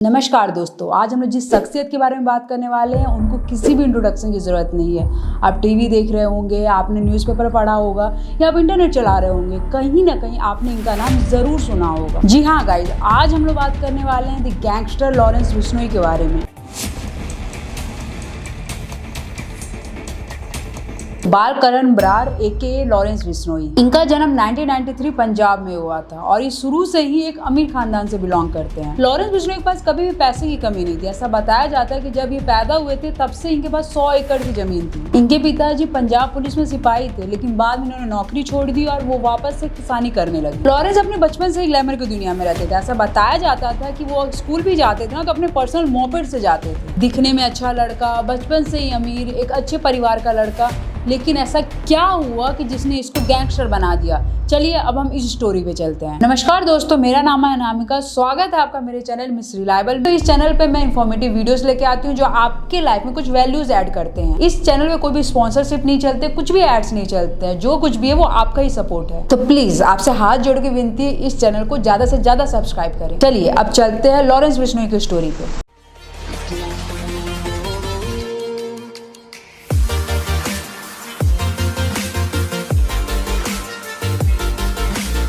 नमस्कार दोस्तों, आज हम लोग जिस शख्सियत के बारे में बात करने वाले हैं उनको किसी भी इंट्रोडक्शन की ज़रूरत नहीं है। आप टीवी देख रहे होंगे, आपने न्यूज़पेपर पढ़ा होगा या आप इंटरनेट चला रहे होंगे, कहीं ना कहीं आपने इनका नाम ज़रूर सुना होगा। जी हाँ गाइज, आज हम लोग बात करने वाले हैं द गैंगस्टर लॉरेंस बिश्नोई के बारे में। बालकरण बरार एके लॉरेंस बिश्नोई, इनका जन्म 1993 पंजाब में हुआ था और ये शुरू से ही एक अमीर खानदान से बिलोंग करते हैं। लॉरेंस बिश्नोई के पास कभी भी पैसे की कमी नहीं थी। ऐसा बताया जाता है कि जब ये पैदा हुए थे तब से इनके पास 100 एकड़ की जमीन थी। इनके पिताजी पंजाब पुलिस में सिपाही थे, लेकिन बाद में उन्होंने नौकरी छोड़ दी और वो वापस से किसानी करने लगे। लॉरेंस अपने बचपन से ही ग्लैमर की दुनिया में रहते थे। ऐसा बताया जाता था कि वो स्कूल भी जाते थे ना तो अपने पर्सनल मोपेड से जाते थे। दिखने में अच्छा लड़का, बचपन से ही अमीर, एक अच्छे परिवार का लड़का, लेकिन ऐसा क्या हुआ कि जिसने इसको गैंगस्टर बना दिया। चलिए अब हम इस स्टोरी पे चलते हैं। नमस्कार दोस्तों, मेरा नाम है अनामिका। स्वागत है आपका मेरे चैनल मिस रिलायबल। तो इस चैनल पे मैं इन्फॉर्मेटिव वीडियोस लेके आती हूँ जो आपके लाइफ में कुछ वैल्यूज ऐड करते हैं। इस चैनल पे कोई भी स्पॉन्सरशिप नहीं चलते, कुछ भी एड्स नहीं चलते हैं। जो कुछ भी है वो आपका ही सपोर्ट है। तो प्लीज आपसे हाथ जोड़ के विनती है, इस चैनल को ज्यादा से ज्यादा सब्सक्राइब करें। चलिए अब चलते हैं लॉरेंस बिश्नोई की स्टोरी पे।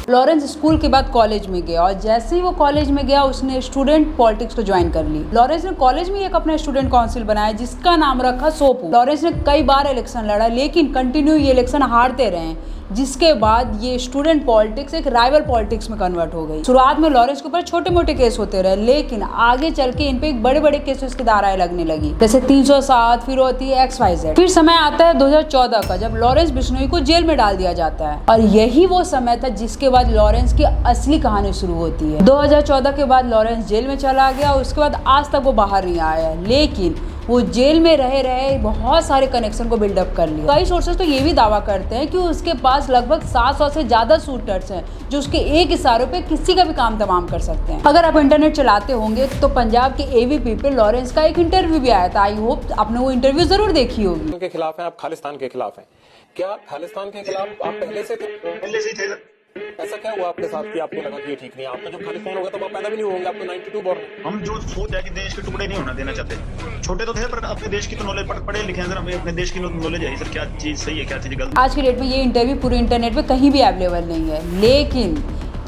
लॉरेंस स्कूल के बाद कॉलेज में गया और जैसे ही वो कॉलेज में गया उसने स्टूडेंट पॉलिटिक्स को ज्वाइन कर ली। लॉरेंस ने कॉलेज में एक अपना स्टूडेंट काउंसिल बनाया जिसका नाम रखा सोपू। लॉरेंस ने कई बार इलेक्शन लड़ा लेकिन कंटिन्यू ये इलेक्शन हारते रहे, जिसके बाद ये स्टूडेंट पॉलिटिक्स एक राइवल पॉलिटिक्स में कन्वर्ट हो गई। शुरुआत में लॉरेंस के ऊपर छोटे मोटे केस होते रहे, लेकिन आगे चल के इन पे एक बड़े बड़े केसेस की धाराएं लगने लगी, जैसे 307, फिर होती है XYZ। फिर समय आता है 2014 का, जब लॉरेंस बिश्नोई को जेल में डाल दिया जाता है और यही वो समय था जिसके बाद लॉरेंस की असली कहानी शुरू होती है। 2014 के बाद लॉरेंस जेल में चला गया, उसके बाद आज तक वो बाहर नहीं आया, लेकिन वो जेल में रहे रहे बहुत सारे कनेक्शन को बिल्डअप कर लिया। कई सोर्सेस तो ये भी दावा करते हैं कि उसके पास लगभग 700 से ज्यादा शूटर्स हैं जो उसके एक इशारे पे किसी का भी काम तमाम कर सकते हैं। अगर आप इंटरनेट चलाते होंगे तो पंजाब के AVP पे लॉरेंस का एक इंटरव्यू भी आया था। आई होप आपने वो इंटरव्यू जरूर देखी होगी। के खिलाफ हैं आप, खालिस्तान के खिलाफ हैं। क्या खालिस्तान के खिलाफ आप पहले से थे? पहले से थे। ऐसा क्या हुआ आपके साथ कि आपको लगा कि ये ठीक नहीं है? आपका जब खालिस्तान होगा तब आप पैदा भी नहीं होंगे, आपको 92 बॉर्न। हम जो सोच है कि देश के टुकड़े नहीं होना देना चाहते। छोटे तो थे पर अपने देश की तो नॉलेज पढ़े लिखे हैं सर, हमें अपने देश की नॉलेज है सर, क्या चीज सही है क्या चीज गलत। आज की डेट में ये इंटरव्यू पूरे इंटरनेट पे कहीं भी अवेलेबल नहीं है, लेकिन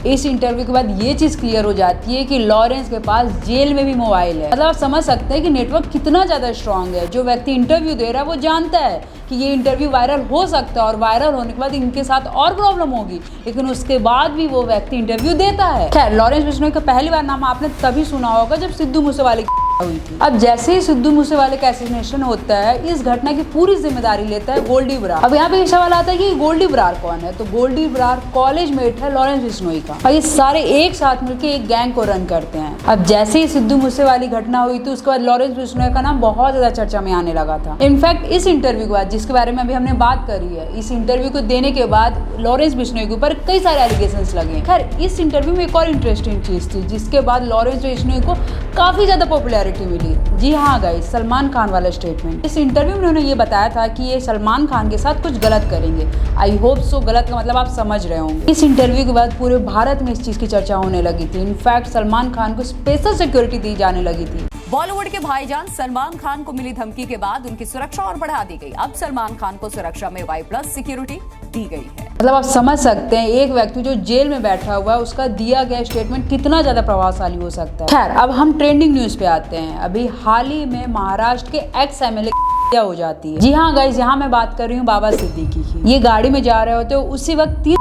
इस इंटरव्यू के बाद ये चीज़ क्लियर हो जाती है कि लॉरेंस के पास जेल में भी मोबाइल है। मतलब आप समझ सकते हैं कि नेटवर्क कितना ज़्यादा स्ट्रांग है। जो व्यक्ति इंटरव्यू दे रहा है वो जानता है कि ये इंटरव्यू वायरल हो सकता है और वायरल होने के बाद इनके साथ और प्रॉब्लम होगी, लेकिन उसके बाद भी वो व्यक्ति इंटरव्यू देता है। खैर, लॉरेंस बिश्नोई का पहली बार नाम आपने तभी सुना होगा जब सिद्धू मूसेवाले हुई थी। अब जैसे ही सिद्धू मूसेवाले का असैसिनेशन होता है, इस घटना की पूरी जिम्मेदारी लेता है गोल्डी बरार। अब यहाँ पे एक सवाल आता है कि गोल्डी बरार कौन है, तो गोल्डी बरार कॉलेज मेट है लॉरेंस बिश्नोई का और ये सारे एक साथ मिलकर एक गैंग को रन करते हैं। अब जैसे ही सिद्धू मूसेवाली घटना हुई थी उसके बाद लॉरेंस बिश्नोई का नाम बहुत ज्यादा चर्चा में आने लगा था। इनफैक्ट इस इंटरव्यू के बाद, जिसके बारे में अभी हमने बात करी है, इस इंटरव्यू को देने के बाद लॉरेंस बिश्नोई के ऊपर कई सारे एलिगेशंस लगे। खैर, इस इंटरव्यू में एक और इंटरेस्टिंग चीज थी जिसके बाद लॉरेंस बिश्नोई को काफी ज्यादा पॉपुलैरिटी मिली। जी हाँ गाइस, सलमान खान वाला स्टेटमेंट। इस इंटरव्यू में उन्होंने ये बताया था कि ये सलमान खान के साथ कुछ गलत करेंगे। आई होप सो, गलत का मतलब आप समझ रहे होंगे। इस इंटरव्यू के बाद पूरे भारत में इस चीज की चर्चा होने लगी थी। इनफैक्ट सलमान खान को स्पेशल सिक्योरिटी दी जाने लगी थी। बॉलीवुड के भाईजान सलमान खान को मिली धमकी के बाद उनकी सुरक्षा और बढ़ा दी गई। अब सलमान खान को सुरक्षा में Y+ सिक्योरिटी दी गई है। मतलब आप समझ सकते हैं एक व्यक्ति जो जेल में बैठा हुआ है उसका दिया गया स्टेटमेंट कितना ज्यादा प्रभावशाली हो सकता है। खैर, अब हम ट्रेंडिंग न्यूज पे आते हैं। अभी हाल ही में महाराष्ट्र के ex-MLA हो जाती है। जी हाँ गाइस, यहाँ मैं बात कर रही हूँ बाबा सिद्दीकी की। ये गाड़ी में जा रहे होते उसी वक्त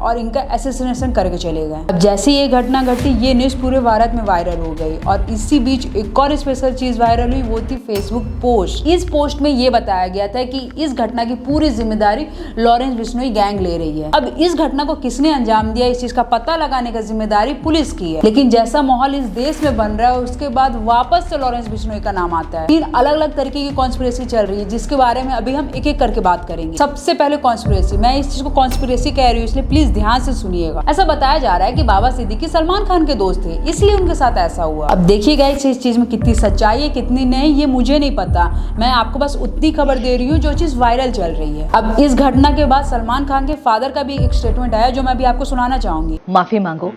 और इनका असैसिनेशन करके चले गए। अब जैसे ये घटना घटी, ये न्यूज पूरे भारत में वायरल हो गई और इसी बीच एक और स्पेशल चीज वायरल हुई, वो थी फेसबुक पोस्ट। इस पोस्ट में ये बताया गया था कि इस घटना की पूरी जिम्मेदारी लॉरेंस बिश्नोई गैंग ले रही है। अब इस घटना को किसने अंजाम दिया, इस चीज का पता लगाने का जिम्मेदारी पुलिस की है। लेकिन जैसा माहौल इस देश में बन रहा है उसके बाद वापस से लॉरेंस बिश्नोई का नाम आता है। 3 अलग अलग तरीके की कॉन्स्पिरेसी चल रही है जिसके बारे में अभी हम एक एक करके बात करेंगे। सबसे पहले कॉन्स्पिरेसी, मैं इस चीज को कॉन्स्पिरेसी कह रही हूँ इसलिए प्लीज ध्यान से सुनिएगा। ऐसा बताया जा रहा है कि बाबा सिद्दीकी सलमान खान के दोस्त थे, इसलिए उनके साथ ऐसा हुआ। अब देखिएगा इस चीज में कितनी सच्चाई है कितनी नहीं ये मुझे नहीं पता, मैं आपको बस उतनी खबर दे रही हूँ जो चीज वायरल चल रही है। अब इस घटना के बाद सलमान खान के फादर का भी एक स्टेटमेंट आया जो मैं अभी आपको सुनाना चाहूंगी। माफी मांगो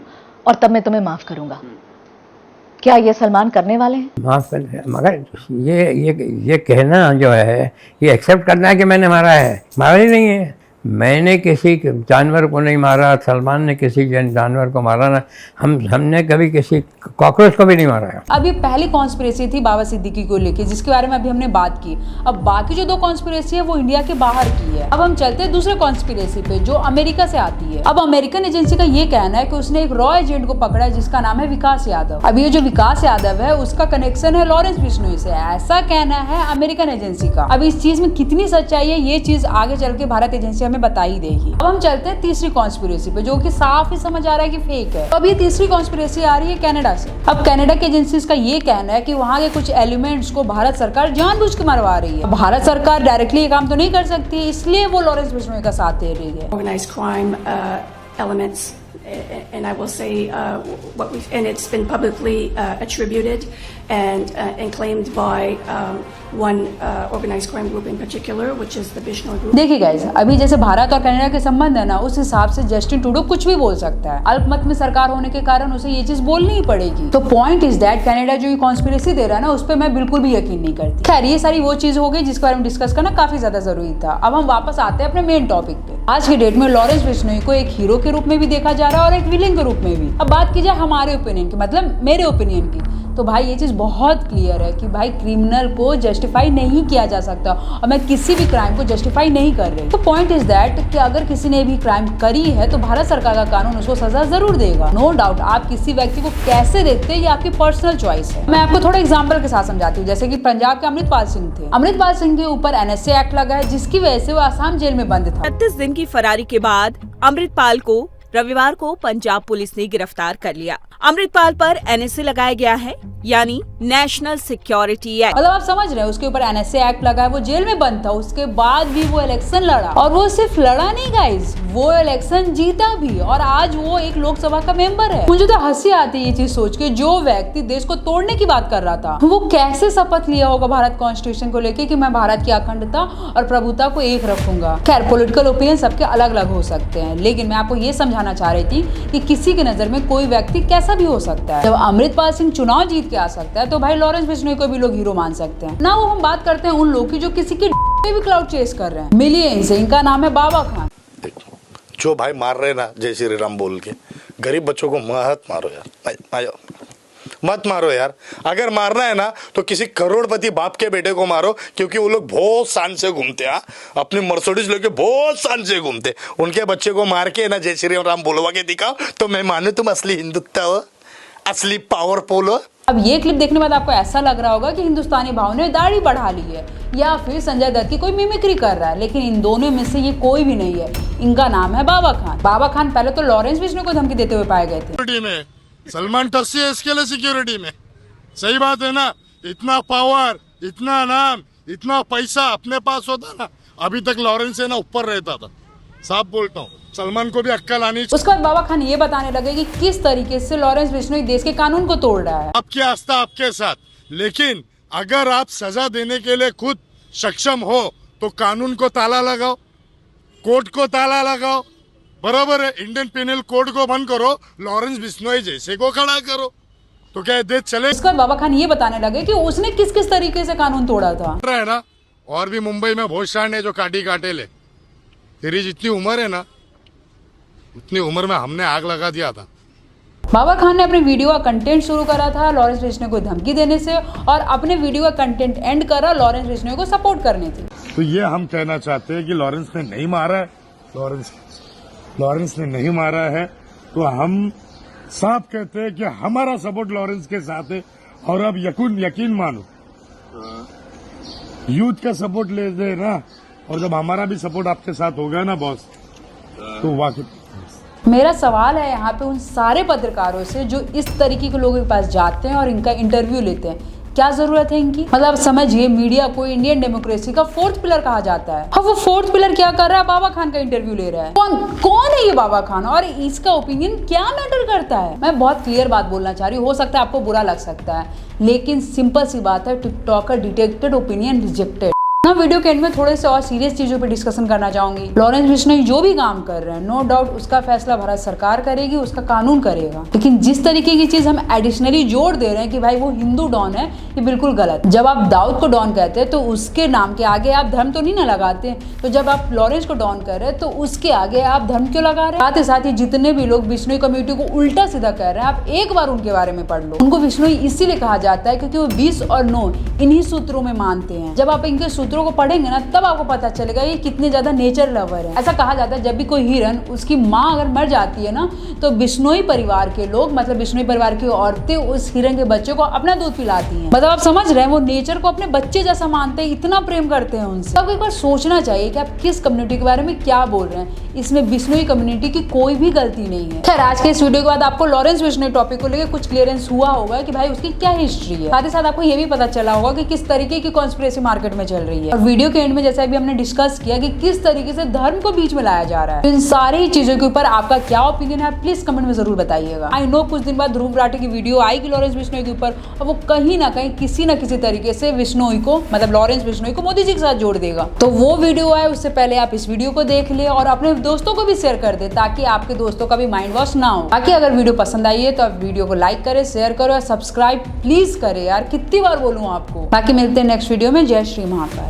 और तब मैं तुम्हें माफ करूंगा। क्या ये सलमान करने वाले हैं? माफ कर, मगर ये कहना जो है, ये एक्सेप्ट करना है कि मैंने मारा है, मारा ही नहीं है। मैंने किसी जानवर को नहीं मारा, सलमान ने किसी जानवर को मारा ना, हमने कभी किसी कॉकरोच को भी नहीं मारा है। अब ये पहली कॉन्स्पिरेसी थी बाबा सिद्दीकी को लेके, जिसके बारे में अभी हमने बात की। अब बाकी जो 2 कॉन्स्पिरेसी है वो इंडिया के बाहर की है। अब हम चलते हैं दूसरे कॉन्स्पिरेसी पे जो अमेरिका से आती है। अब अमेरिकन एजेंसी का ये कहना है कि उसने एक रॉ एजेंट को पकड़ा है जिसका नाम है विकास यादव। अब ये जो विकास यादव है उसका कनेक्शन है लॉरेंस बिश्नोई से, ऐसा कहना है अमेरिकन एजेंसी का। अब इस चीज में कितनी सच्चाई है ये चीज आगे चल के भारत एजेंसी बता ही देगी। अब हम चलते हैं तीसरी कॉन्स्पिरेसी पे जो कि साफ ही समझ आ रहा है कि फेक है। तो अब ये तीसरी कॉन्स्पिरेसी आ रही है कनाडा से। अब कनाडा के एजेंसीज का ये कहना है कि वहाँ के कुछ एलिमेंट्स को भारत सरकार जानबूझ के मरवा रही है। भारत सरकार डायरेक्टली ये काम तो नहीं कर सकती, इसलिए वो लॉरेंस बिश्नोई का साथ दे रही है। Organized crime elements, and I will say and it's been publicly attributed and claimed by one organized crime group in particular, which is the Bishnoi group. देखिए गाइस, अभी जैसे भारत और कनाडा के संबंध है ना, उस हिसाब से जस्टिन ट्रूडो कुछ भी बोल सकता है। अल्पमत में सरकार होने के कारण उसे ये चीज बोलनी ही पड़ेगी। तो पॉइंट इज दैट कनाडा जो ये कॉन्स्पिरेसी दे रहा है ना, उस पर मैं बिल्कुल भी यकीन नहीं करती। खैर, ये सारी वो चीज हो गई जिसके बारे में डिस्कस करना काफी ज्यादा जरूरी था। अब हम वापस आते हैं अपने मेन टॉपिक पे। आज की डेट में लॉरेंस बिश्नोई को एक हीरो के रूप में भी देखा जा रहा है और एक विलेन के रूप में भी। अब बात की जाए हमारे ओपिनियन की, मतलब मेरे ओपिनियन की, तो भाई ये चीज़ बहुत क्लियर है कि भाई क्रिमिनल को जस्टिफाई नहीं किया जा सकता और मैं किसी भी क्राइम को जस्टिफाई नहीं कर रही। तो पॉइंट इज दैट कि अगर किसी ने भी क्राइम करी है तो भारत सरकार का कानून उसको सजा जरूर देगा, नो डाउट। आप किसी व्यक्ति को कैसे देखते हैं ये आपकी पर्सनल चॉइस है। मैं आपको थोड़ा एग्जाम्पल के साथ समझाती हूँ। जैसे कि पंजाब के अमृतपाल सिंह थे। अमृतपाल सिंह के ऊपर NSA एक्ट लगा है जिसकी वजह से वो आसाम जेल में बंद था। 36 दिन की फरारी के बाद अमृतपाल को रविवार को पंजाब पुलिस ने गिरफ्तार कर लिया। अमृतपाल पर NSA लगाया गया है, यानी नेशनल सिक्योरिटी एक्ट। मतलब आप समझ रहे हैं, उसके ऊपर NSA एक्ट लगा है, वो जेल में बंद था, उसके बाद भी वो इलेक्शन लड़ा और वो सिर्फ लड़ा नहीं गाइस, वो इलेक्शन जीता भी और आज वो एक लोकसभा का मेंबर है। मुझे तो हंसी आती है ये चीज सोच के, जो व्यक्ति देश को तोड़ने की बात कर रहा था वो कैसे शपथ लिया होगा भारत कॉन्स्टिट्यूशन को लेके कि मैं भारत की अखंडता और प्रभुता को एक रखूंगा। खैर, पॉलिटिकल ओपिनियन सबके अलग अलग हो सकते हैं, लेकिन मैं आपको ये समझाना चाह रही थी कि किसी की नजर में कोई व्यक्ति कैसा भी हो सकता है। जब अमृतपाल सिंह चुनाव जीत के आ सकता है तो भाई लॉरेंस बिश्नोई को भी लोग हीरो मान सकते हैं ना। वो हम बात करते हैं उन लोग की जो किसी की भी क्लाउड चेस कर रहे हैं मिलियंस से। इनका नाम है बाबा खान। जो भाई मार रहे ना जय श्री राम बोल के, गरीब बच्चों को मत मारो यार, मत मारो यार। अगर मारना है ना तो किसी करोड़पति बाप के बेटे को मारो, क्योंकि वो लोग बहुत शान से घूमते हैं, अपनी मर्सिडीज लेके बहुत शान से घूमते। उनके बच्चे को मार के ना जय श्री राम बोलवा के दिखाओ तो मैं मानू तुम असली हिंदुत्व हो, असली पावरफुल हो। अब ये क्लिप देखने के बाद आपको ऐसा लग रहा होगा कि हिंदुस्तानी भाव ने दाढ़ी बढ़ा ली है या फिर संजय दत्त की कोई मिमिक्री कर रहा है, लेकिन इन दोनों में से ये कोई भी नहीं है। इनका नाम है बाबा खान। बाबा खान पहले तो लॉरेंस बिश्नोई को धमकी देते हुए पाए गए थे। सलमान टस्सी है इसके लिए सिक्योरिटी में, सही बात है ना। इतना पावर, इतना नाम, इतना पैसा अपने पास होता ना, अभी तक लॉरेंस है ना ऊपर रहता था। साफ बोलता हूँ, सलमान को भी अक्कल आनी चाहिए। उसके बाद बाबा खान ये बताने लगे कि किस तरीके से लॉरेंस बिश्नोई देश के कानून को तोड़ रहा है। आपकी आस्था आपके साथ, लेकिन अगर आप सजा देने के लिए खुद सक्षम हो तो कानून को ताला लगाओ, कोर्ट को ताला लगाओ, बराबर है। इंडियन पिनल कोड को बंद करो, लॉरेंस बिश्नोई जैसे को खड़ा करो, तो क्या देश चले। इसके बाद बाबा खान ये बताने लगे कि उसने किस किस तरीके से कानून तोड़ा था। है ना, और भी मुंबई में बहुत शान है जो काटे ले। तेरी जितनी उम्र है ना, उतनी उम्र में हमने आग लगा दिया था। बाबा खान ने अपने वीडियो का कंटेंट शुरू करा था लॉरेंस बिश्नोई को धमकी देने से, और अपने वीडियो का कंटेंट एंड करा लॉरेंस बिश्नोई को सपोर्ट करने से। तो ये हम कहना चाहते हैं कि लॉरेंस ने नहीं मारा है, लॉरेंस ने नहीं मारा है, तो हम साफ कहते हैं कि हमारा सपोर्ट लॉरेंस के साथ है। और अब यकीन मानो, यूथ का सपोर्ट ले दे ना, और जब हमारा भी सपोर्ट आपके साथ होगा ना बॉस, तो वाकई। मेरा सवाल है यहाँ पे उन सारे पत्रकारों से जो इस तरीके के लोगों के पास जाते हैं और इनका इंटरव्यू लेते हैं, क्या जरूरत है इनकी? मतलब समझिए, मीडिया को इंडियन डेमोक्रेसी का 4th पिलर कहा जाता है। हाँ, वो 4th पिलर क्या कर रहा है? बाबा खान का इंटरव्यू ले रहा है। कौन है ये बाबा खान और इसका ओपिनियन क्या मैटर करता है? मैं बहुत क्लियर बात बोलना चाह रही हूँ, हो सकता है आपको बुरा लग सकता है, लेकिन सिंपल सी बात है, टिकटॉकर डिटेक्टेड, ओपिनियन रिजेक्टेड। हम वीडियो के एंड में थोड़े से और सीरियस चीजों पे डिस्कशन करना चाहूंगी। लॉरेंस बिश्नोई जो भी काम कर रहे हैं, नो डाउट उसका फैसला भारत सरकार करेगी, उसका कानून करेगा, लेकिन जिस तरीके की चीज हम एडिशनली जोड़ दे रहे हैं कि भाई वो हिंदू डॉन है, ये बिल्कुल गलत। जब आप दाऊद को डॉन कहते हैं तो उसके नाम के आगे आप धर्म तो नहीं ना लगाते, तो जब आप लॉरेंस को डॉन कर रहे हैं तो उसके आगे आप धर्म क्यों लगा रहे हैं? साथ ही साथ ही जितने भी लोग बिश्नोई कम्युनिटी को उल्टा सीधा कह रहे हैं, आप एक बार उनके बारे में पढ़ लो। उनको बिश्नोई इसीलिए कहा जाता है क्योंकि वो 20 और 9 इन्हीं सूत्रों में मानते हैं। जब आप इनके सूत्रों को पढ़ेंगे ना, तब आपको पता चलेगा ये कितने ज्यादा नेचर लवर है। ऐसा कहा जाता है जब भी कोई हिरन, उसकी माँ अगर मर जाती है ना, तो बिश्नोई परिवार के लोग, मतलब बिश्नोई परिवार की औरतें उस हिरन के बच्चे को अपना दूध पिलाती हैं। मतलब आप समझ रहे हैं, वो नेचर को अपने बच्चे जैसा मानते हैं, इतना प्रेम करते हैं उनसे। आपको एक बार सोचना चाहिए कि आप किस कम्युनिटी के बारे में क्या बोल रहे हैं। इसमें बिश्नोई कम्युनिटी की कोई भी गलती नहीं है। खैर, आज के इस वीडियो के बाद आपको लॉरेंस बिश्नोई टॉपिक को लेकर कुछ क्लियरेंस हुआ होगा कि भाई उसकी क्या हिस्ट्री है। साथ ही साथ आपको ये भी पता चला होगा कि किस तरीके की कॉन्स्पिरेसी मार्केट में चल रही है। और वीडियो के एंड में जैसा अभी हमने डिस्कस किया कि किस तरीके से धर्म को बीच में लाया जा रहा है। इन सारी चीजों के ऊपर आपका क्या ओपिनियन है, प्लीज कमेंट में जरूर बताइएगा। आई नो कुछ दिन बाद ध्रुव राठी की वीडियो आएगी लॉरेंस बिश्नोई के ऊपर, और वो कहीं ना कहीं किसी न किसी तरीके से बिश्नोई को, मतलब लॉरेंस बिश्नोई को मोदी जी के साथ जोड़ देगा। तो वो वीडियो आए उससे पहले आप इस वीडियो को देख ले और अपने दोस्तों को भी शेयर कर दे, ताकि आपके दोस्तों का भी माइंड वॉश ना हो। बाकी अगर वीडियो पसंद आई है तो आप वीडियो को लाइक करें, शेयर करो और सब्सक्राइब प्लीज करें। यार कितनी बार बोलूं आपको। बाकी मिलते हैं नेक्स्ट वीडियो में। जय श्री महाकाल।